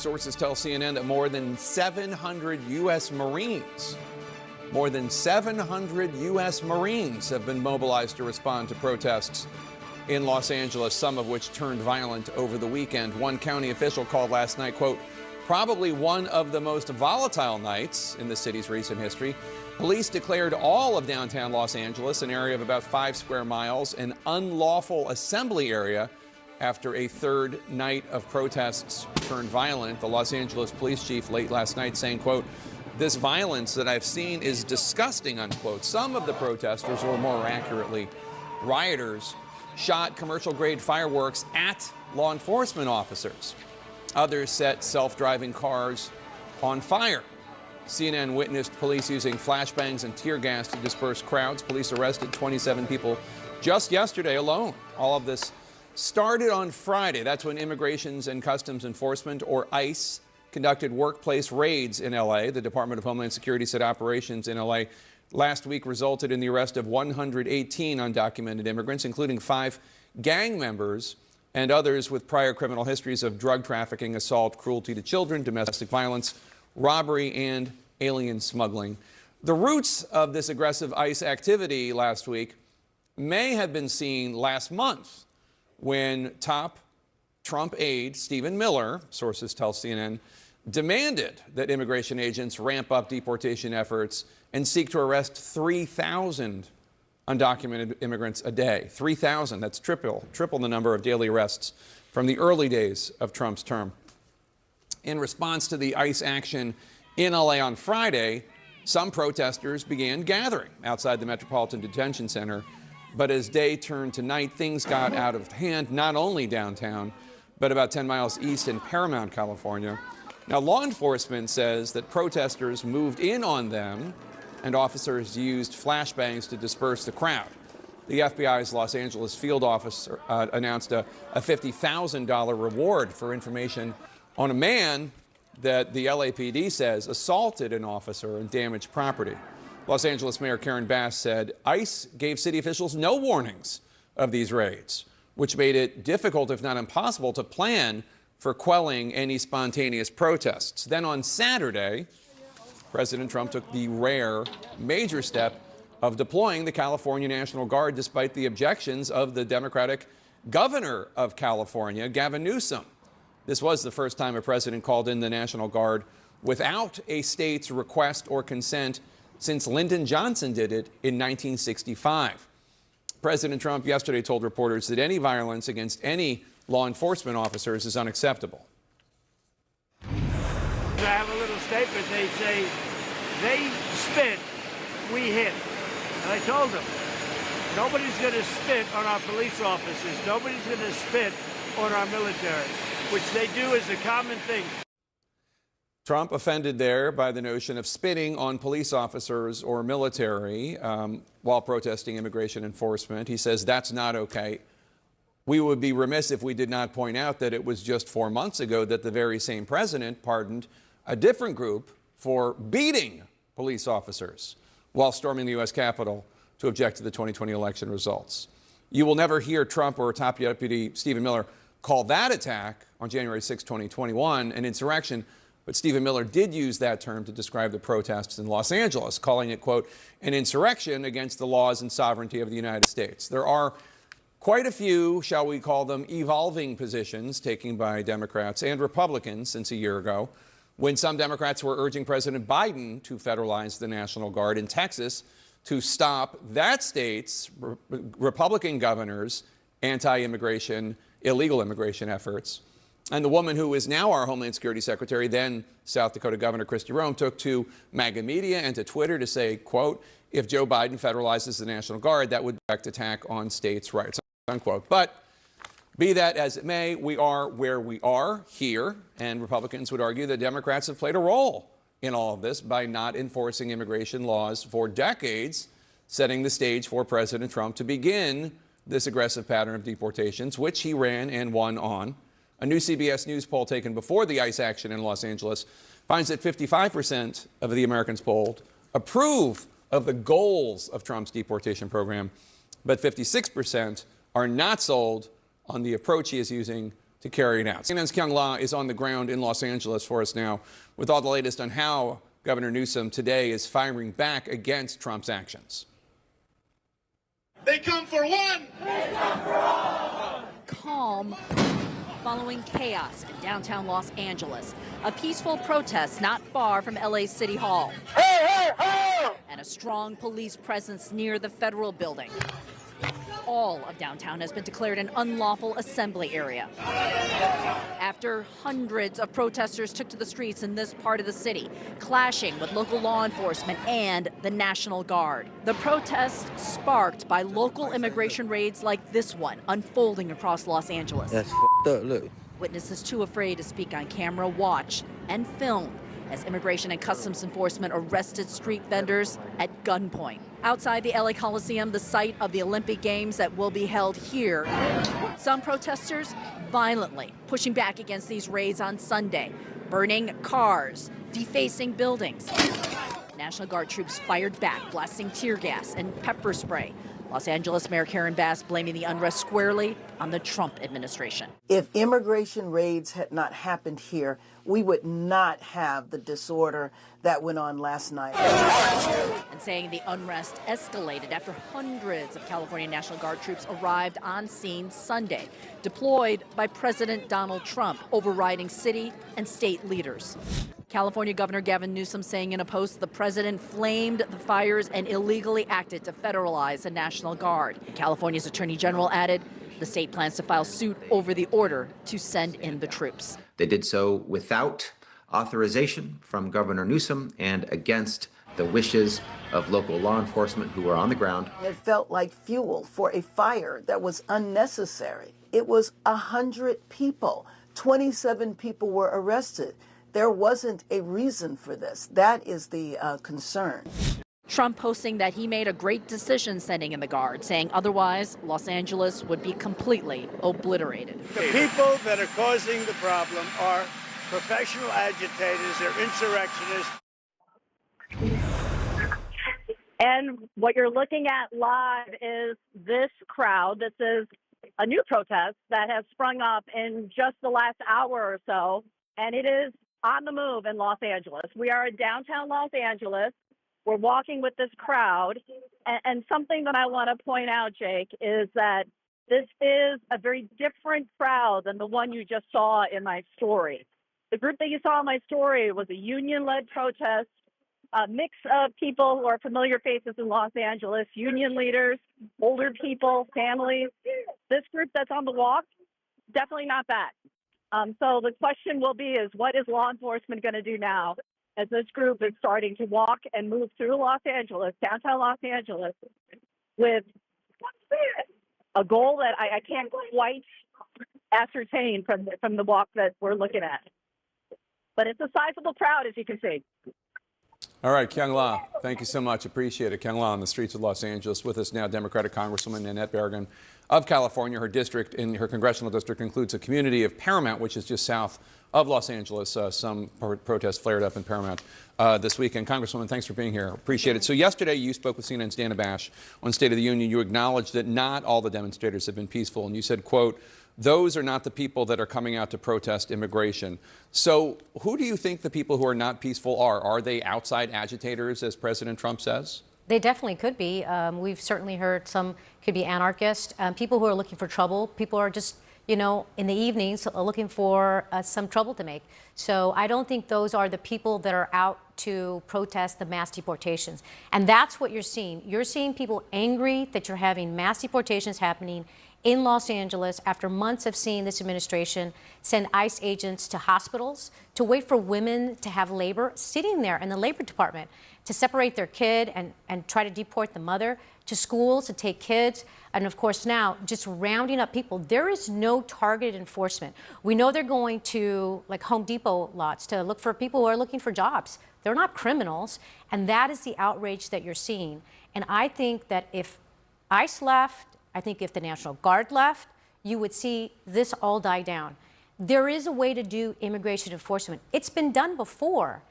Sources tell CNN that more than 700 U.S. Marines have been mobilized to respond to protests in Los Angeles, some of which turned violent over the weekend. One county official called last night, quote, probably one of the most volatile nights in the city's recent history. Police declared all of downtown Los Angeles, an area of about 5 square miles, an unlawful assembly area after a third night of protests turned violent. The Los Angeles police chief late last night saying, quote, this violence that I've seen is disgusting, unquote. Some of the protesters, or more accurately, rioters, shot commercial-grade fireworks at law enforcement officers. Others set self-driving cars on fire. CNN witnessed police using flashbangs and tear gas to disperse crowds. Police arrested 27 people just yesterday alone. All of this started on Friday. That's when Immigration and Customs Enforcement, or ICE, conducted workplace raids in L.A. The Department of Homeland Security said operations in L.A. last week resulted in the arrest of 118 undocumented immigrants, including 5 gang members and others with prior criminal histories of drug trafficking, assault, cruelty to children, domestic violence, robbery, and alien smuggling. The roots of this aggressive ICE activity last week may have been seen last month when top Trump aide Stephen Miller, sources tell CNN, demanded that immigration agents ramp up deportation efforts and seek to arrest 3,000 undocumented immigrants a day. 3,000, that's triple the number of daily arrests from the early days of Trump's term. In response to the ICE action in LA on Friday, some protesters began gathering outside the Metropolitan Detention Center. But as day turned to night, things got out of hand, not only downtown, but about 10 miles east in Paramount, California. Now, law enforcement says that protesters moved in on them and officers used flashbangs to disperse the crowd. The FBI's Los Angeles field office announced a $50,000 reward for information on a man that the LAPD says assaulted an officer and damaged property. Los Angeles Mayor Karen Bass said ICE gave city officials no warnings of these raids, which made it difficult, if not impossible, to plan for quelling any spontaneous protests. Then on Saturday, President Trump took the rare, major step of deploying the California National Guard despite the objections of the Democratic governor of California, Gavin Newsom. This was the first time a president called in the National Guard without a state's request or consent since Lyndon Johnson did it in 1965. President Trump yesterday told reporters that any violence against any law enforcement officers is unacceptable. I have a little statement. They say, they spit, we hit. And I told them, nobody's going to spit on our police officers. Nobody's going to spit on our military, which they do as a common thing. Trump offended there by the notion of spitting on police officers or military while protesting immigration enforcement. He says that's not okay. We would be remiss if we did not point out that it was just 4 months ago that the very same president pardoned a different group for beating police officers while storming the U.S. Capitol to object to the 2020 election results. You will never hear Trump or top deputy Stephen Miller call that attack on January 6, 2021 an insurrection. But Stephen Miller did use that term to describe the protests in Los Angeles, calling it, quote, an insurrection against the laws and sovereignty of the United States. There are quite a few, shall we call them, evolving positions taken by Democrats and Republicans since a year ago, when some Democrats were urging President Biden to federalize the National Guard in Texas to stop that state's Republican governor's anti-immigration, illegal immigration efforts. And the woman who is now our Homeland Security Secretary, then South Dakota Governor Kristi Rome, took to MAGA media and to Twitter to say, quote, if Joe Biden federalizes the National Guard, that would be a direct attack on states' rights, unquote. But be that as it may, we are where we are here, and Republicans would argue that Democrats have played a role in all of this by not enforcing immigration laws for decades, setting the stage for President Trump to begin this aggressive pattern of deportations, which he ran and won on. A new CBS News poll taken before the ICE action in Los Angeles finds that 55% of the Americans polled approve of the goals of Trump's deportation program, but 56% are not sold on the approach he is using to carry it out. CNN's Kyung La is on the ground in Los Angeles for us now with all the latest on how Governor Newsom today is firing back against Trump's actions. They come for one. Calm following chaos in downtown Los Angeles. A peaceful protest not far from LA's City Hall. Hey, hey, hey! And a strong police presence near the federal building. All of downtown has been declared an unlawful assembly area after hundreds of protesters took to the streets in this part of the city, clashing with local law enforcement and the National Guard. The protests sparked by local immigration raids like this one unfolding across Los Angeles. That's f***ed up, look. Witnesses too afraid to speak on camera watched and filmed as Immigration and Customs Enforcement arrested street vendors at gunpoint. Outside the LA Coliseum, the site of the Olympic Games that will be held here, some protesters violently pushing back against these raids on Sunday, burning cars, defacing buildings. National Guard troops fired back, blasting tear gas and pepper spray. Los Angeles Mayor Karen Bass blaming the unrest squarely on the Trump administration. If immigration raids had not happened here, we would not have the disorder that went on last night. And saying the unrest escalated after hundreds of California National Guard troops arrived on scene Sunday, deployed by President Donald Trump, overriding city and state leaders. California Governor Gavin Newsom saying in a post the president flamed the fires and illegally acted to federalize the National Guard. California's Attorney General added the state plans to file suit over the order to send in the troops. They did so without authorization from Governor Newsom and against the wishes of local law enforcement who were on the ground. It felt like fuel for a fire that was unnecessary. It was 100 people. 27 people were arrested. There wasn't a reason for this. That is the concern. Trump posting that he made a great decision sending in the Guard, saying otherwise Los Angeles would be completely obliterated. The people that are causing the problem are professional agitators, they're insurrectionists. And what you're looking at live is this crowd. This is a new protest that has sprung up in just the last hour or so, and it is on the move in Los Angeles. We are in downtown Los Angeles. We're walking with this crowd. And something that I want to point out, Jake, is that this is a very different crowd than the one you just saw in my story. The group that you saw in my story was a union-led protest, a mix of people who are familiar faces in Los Angeles, union leaders, older people, families. This group that's on the walk, definitely not that. So the question will be is what is law enforcement going to do now as this group is starting to walk and move through Los Angeles, downtown Los Angeles, with a goal that I can't quite ascertain from the walk that we're looking at. But it's a sizable crowd, as you can see. All right, Kyung La, thank you so much. Appreciate it. Kyung La on the streets of Los Angeles. With us now, Democratic Congresswoman Nanette Berrigan of California. Her district, in her congressional district, includes a community of Paramount, which is just south of Los Angeles. Some protests flared up in Paramount this weekend. Congresswoman, thanks for being here. Appreciate it. So yesterday you spoke with CNN's Dana Bash on State of the Union. You acknowledged that not all the demonstrators have been peaceful, and you said, quote, those are not the people that are coming out to protest immigration. So who do you think the people who are not peaceful are? Are they outside agitators, as President Trump says? They definitely could be. We've certainly heard some could be anarchists, people who are looking for trouble. People are just, you know, in the evenings looking for some trouble to make. So I don't think those are the people that are out to protest the mass deportations. And that's what you're seeing. You're seeing people angry that you're having mass deportations happening in Los Angeles after months of seeing this administration send ICE agents to hospitals to wait for women to have labor, sitting there in the labor department to separate their kid and try to deport the mother, to schools to take kids, and of course now just rounding up people. There is no targeted enforcement. We know they're going to like Home Depot lots to look for people who are looking for jobs. They're not criminals, and that is the outrage that you're seeing. And I think that if ICE left, I think if the National Guard left, you would see this all die down. There is a way to do immigration enforcement. It's been done before.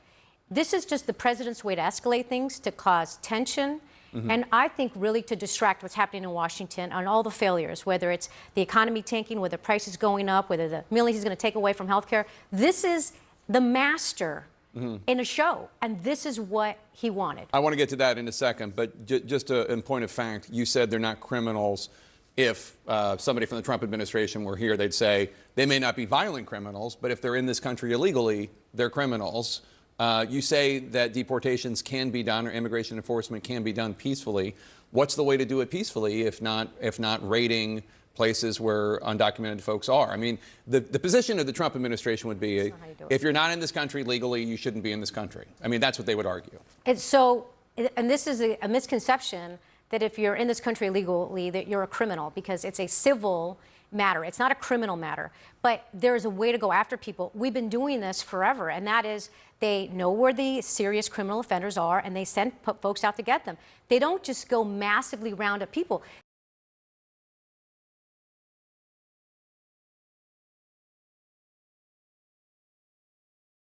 This is just the president's way to escalate things, to cause tension. And I think really to distract what's happening in Washington on all the failures, whether it's the economy tanking, whether prices going up, whether the millions he's going to take away from healthcare. This is the master in a show, and this is what he wanted. I want to get to that in a second, but just in point of fact, you said they're not criminals. If somebody from the Trump administration were here, they'd say they may not be violent criminals, but if they're in this country illegally, they're criminals. You say that deportations can be done or immigration enforcement can be done peacefully. What's the way to do it peacefully if not raiding places where undocumented folks are? I mean, the position of the Trump administration would be if you're not in this country legally, you shouldn't be in this country. I mean, that's what they would argue. And this is a misconception that if you're in this country illegally, that you're a criminal, because it's a civil matter. It's not a criminal matter. But there is a way to go after people. We've been doing this forever, and that is they know where the serious criminal offenders are, and they send folks out to get them. They don't just go massively round up people.